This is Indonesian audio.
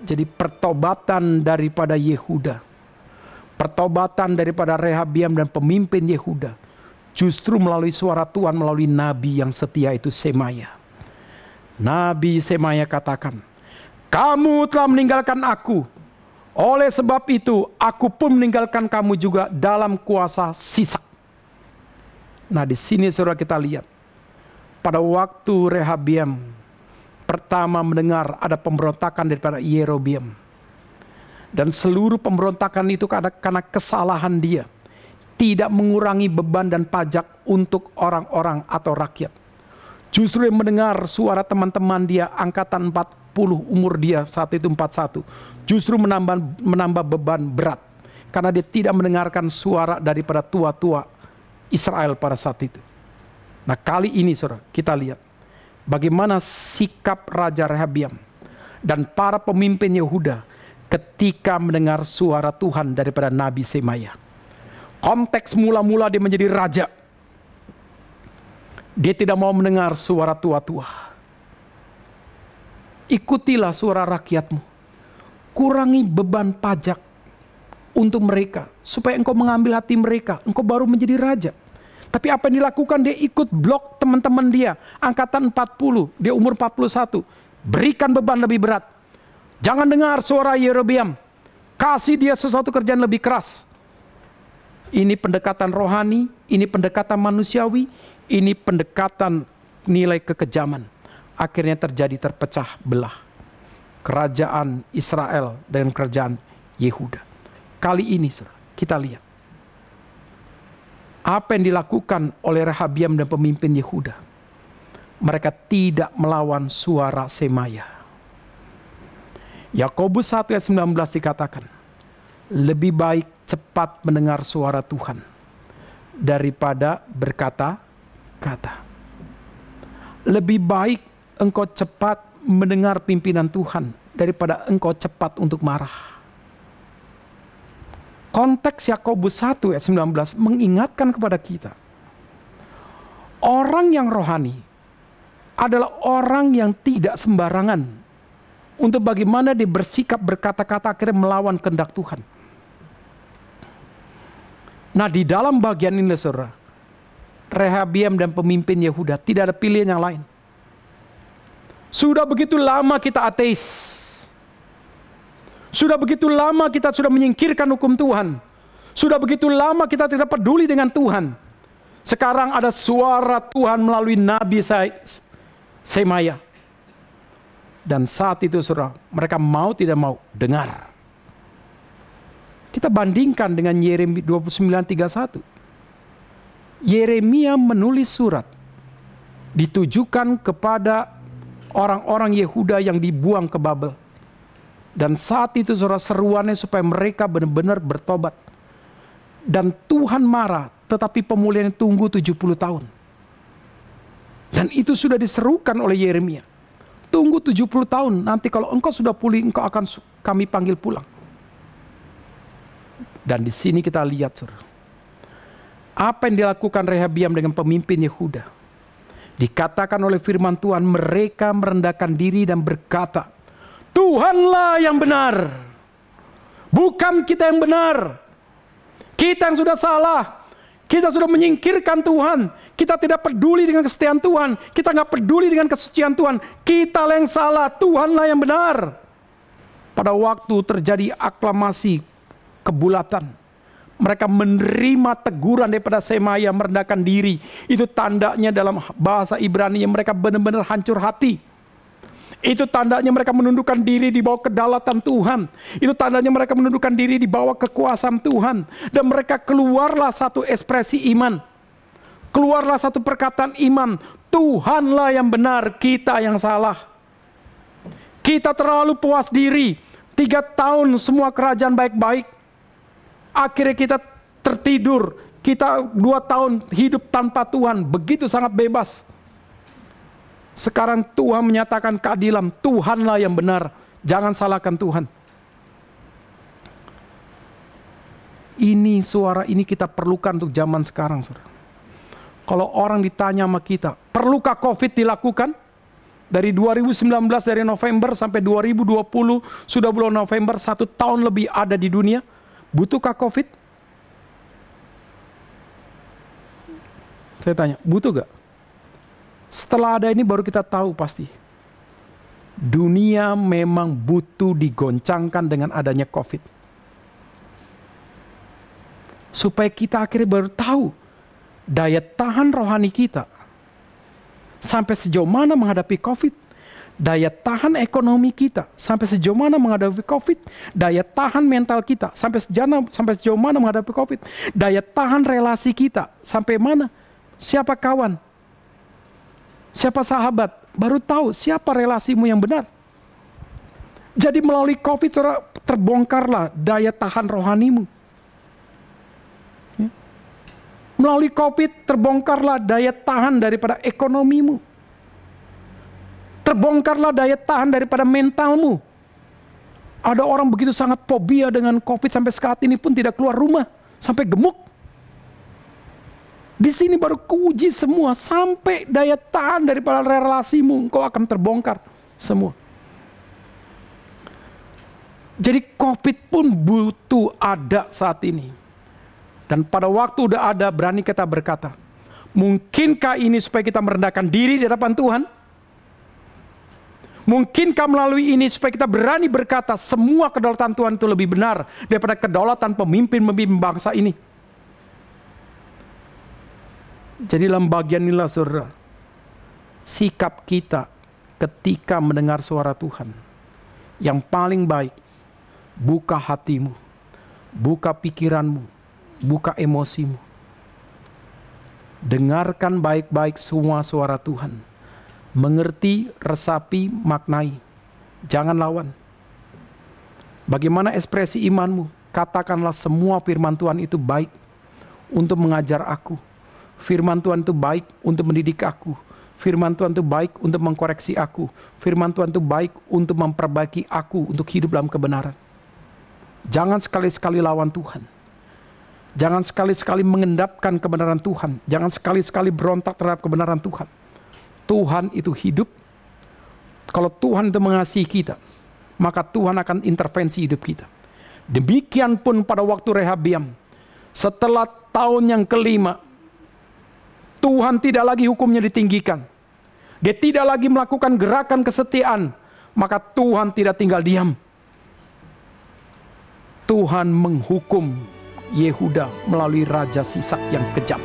Jadi pertobatan daripada Yehuda, pertobatan daripada Rehabiam dan pemimpin Yehuda, justru melalui suara Tuhan, melalui nabi yang setia itu Semaya. Nabi Semaya katakan, kamu telah meninggalkan aku, oleh sebab itu aku pun meninggalkan kamu juga dalam kuasa Sisak. Nah, di sini saudara kita lihat, pada waktu Rehabiam pertama mendengar ada pemberontakan daripada Yerobeam, dan seluruh pemberontakan itu karena kesalahan dia, tidak mengurangi beban dan pajak untuk orang-orang atau rakyat. Justru dia mendengar suara teman-teman dia, angkatan 40, umur dia saat itu 41, justru menambah beban berat, karena dia tidak mendengarkan suara daripada tua-tua Israel pada saat itu. Nah, kali ini saudara, kita lihat bagaimana sikap Raja Rehabiam dan para pemimpin Yehuda ketika mendengar suara Tuhan daripada Nabi Semaya. Konteks mula-mula dia menjadi raja, dia tidak mau mendengar suara tua-tua. Ikutilah suara rakyatmu, kurangi beban pajak untuk mereka, supaya engkau mengambil hati mereka, engkau baru menjadi raja. Tapi apa yang dilakukan? Dia ikut blok teman-teman dia, angkatan 40, dia umur 41. Berikan beban lebih berat. Jangan dengar suara Yerobeam, kasih dia sesuatu kerjaan lebih keras. Ini pendekatan rohani, ini pendekatan manusiawi, ini pendekatan nilai kekejaman. Akhirnya terjadi terpecah belah kerajaan Israel dengan kerajaan Yehuda. Kali ini kita lihat apa yang dilakukan oleh Rehabiam dan pemimpin Yehuda. Mereka tidak melawan suara Semaya. Yakobus 1 ayat 19 dikatakan, lebih baik cepat mendengar suara Tuhan daripada berkata-kata. Lebih baik engkau cepat mendengar pimpinan Tuhan daripada engkau cepat untuk marah. Konteks Yakobus 1 ayat 19 mengingatkan kepada kita, orang yang rohani adalah orang yang tidak sembarangan untuk bagaimana dia bersikap, berkata-kata akhirnya melawan kehendak Tuhan. Nah, di dalam bagian ini saudara, Rehabiam dan pemimpin Yehuda tidak ada pilihan yang lain. Sudah begitu lama kita ateis. Sudah begitu lama kita sudah menyingkirkan hukum Tuhan. Sudah begitu lama kita tidak peduli dengan Tuhan. Sekarang ada suara Tuhan melalui Nabi Semaya. Dan saat itu saudara, mereka mau tidak mau dengar. Kita bandingkan dengan Yeremia 29:31. Yeremia menulis surat ditujukan kepada orang-orang Yehuda yang dibuang ke Babel. Dan saat itu saudara, seruannya supaya mereka benar-benar bertobat. Dan Tuhan marah, tetapi pemulihan tunggu 70 tahun. Dan itu sudah diserukan oleh Yeremia. Tunggu 70 tahun, nanti kalau engkau sudah pulih, engkau akan kami panggil pulang. Dan di sini kita lihat saudara, apa yang dilakukan Rehabiam dengan pemimpin Yehuda. Dikatakan oleh firman Tuhan, mereka merendahkan diri dan berkata, Tuhanlah yang benar, bukan kita yang benar. Kita yang sudah salah, kita sudah menyingkirkan Tuhan, kita tidak peduli dengan kesetiaan Tuhan, kita nggak peduli dengan kesucian Tuhan, kita yang salah, Tuhanlah yang benar. Pada waktu terjadi aklamasi kebulatan, mereka menerima teguran daripada Semaya, merendahkan diri. Itu tandanya dalam bahasa Ibrani mereka benar-benar hancur hati. Itu tandanya mereka menundukkan diri di bawah kedaulatan Tuhan. Itu tandanya mereka menundukkan diri di bawah kekuasaan Tuhan. Dan mereka keluarlah satu ekspresi iman. Keluarlah satu perkataan iman. Tuhanlah yang benar, kita yang salah. Kita terlalu puas diri. 3 tahun semua kerajaan baik-baik. Akhirnya kita tertidur, kita 2 tahun hidup tanpa Tuhan, begitu sangat bebas. Sekarang Tuhan menyatakan keadilan, Tuhanlah yang benar, jangan salahkan Tuhan. Ini suara ini kita perlukan untuk zaman sekarang, saudara. Kalau orang ditanya sama kita, perlukah COVID dilakukan? Dari 2019, dari November sampai 2020, sudah bulan November, 1 tahun lebih ada di dunia. Butuhkah COVID? Saya tanya, butuh gak? Setelah ada ini baru kita tahu pasti. Dunia memang butuh digoncangkan dengan adanya COVID. Supaya kita akhirnya baru tahu daya tahan rohani kita sampai sejauh mana menghadapi COVID, daya tahan ekonomi kita sampai sejauh mana menghadapi COVID, daya tahan mental kita sampai sejauh mana menghadapi COVID, daya tahan relasi kita sampai mana, siapa kawan, siapa sahabat, baru tahu siapa relasimu yang benar. Jadi melalui COVID terbongkarlah daya tahan rohanimu. Melalui COVID terbongkarlah daya tahan daripada ekonomimu. Terbongkarlah daya tahan daripada mentalmu. Ada orang begitu sangat fobia dengan COVID sampai saat ini pun tidak keluar rumah. Sampai gemuk. Di sini baru kuuji semua. Sampai daya tahan daripada relasimu. Engkau akan terbongkar semua. Jadi COVID pun butuh ada saat ini. Dan pada waktu udah ada, berani kita berkata, mungkinkah ini supaya kita merendahkan diri di hadapan Tuhan? Mungkinkah melalui ini supaya kita berani berkata, semua kedaulatan Tuhan itu lebih benar daripada kedaulatan pemimpin-pemimpin bangsa ini? Jadi dalam bagian inilah saudara, sikap kita ketika mendengar suara Tuhan. Yang paling baik, buka hatimu, buka pikiranmu, buka emosimu. Dengarkan baik-baik semua suara Tuhan. Mengerti, resapi, maknai. Jangan lawan. Bagaimana ekspresi imanmu? Katakanlah semua firman Tuhan itu baik untuk mengajar aku. Firman Tuhan itu baik untuk mendidik aku. Firman Tuhan itu baik untuk mengkoreksi aku. Firman Tuhan itu baik untuk memperbaiki aku untuk hidup dalam kebenaran. Jangan sekali-sekali lawan Tuhan. Jangan sekali-sekali mengendapkan kebenaran Tuhan. Jangan sekali-sekali berontak terhadap kebenaran Tuhan. Tuhan itu hidup. Kalau Tuhan itu mengasihi kita, maka Tuhan akan intervensi hidup kita. Demikian pun pada waktu Rehabiam. Setelah tahun yang kelima, Tuhan tidak lagi hukumnya ditinggikan. Dia tidak lagi melakukan gerakan kesetiaan. Maka Tuhan tidak tinggal diam. Tuhan menghukum Yehuda melalui Raja Sisak yang kejam.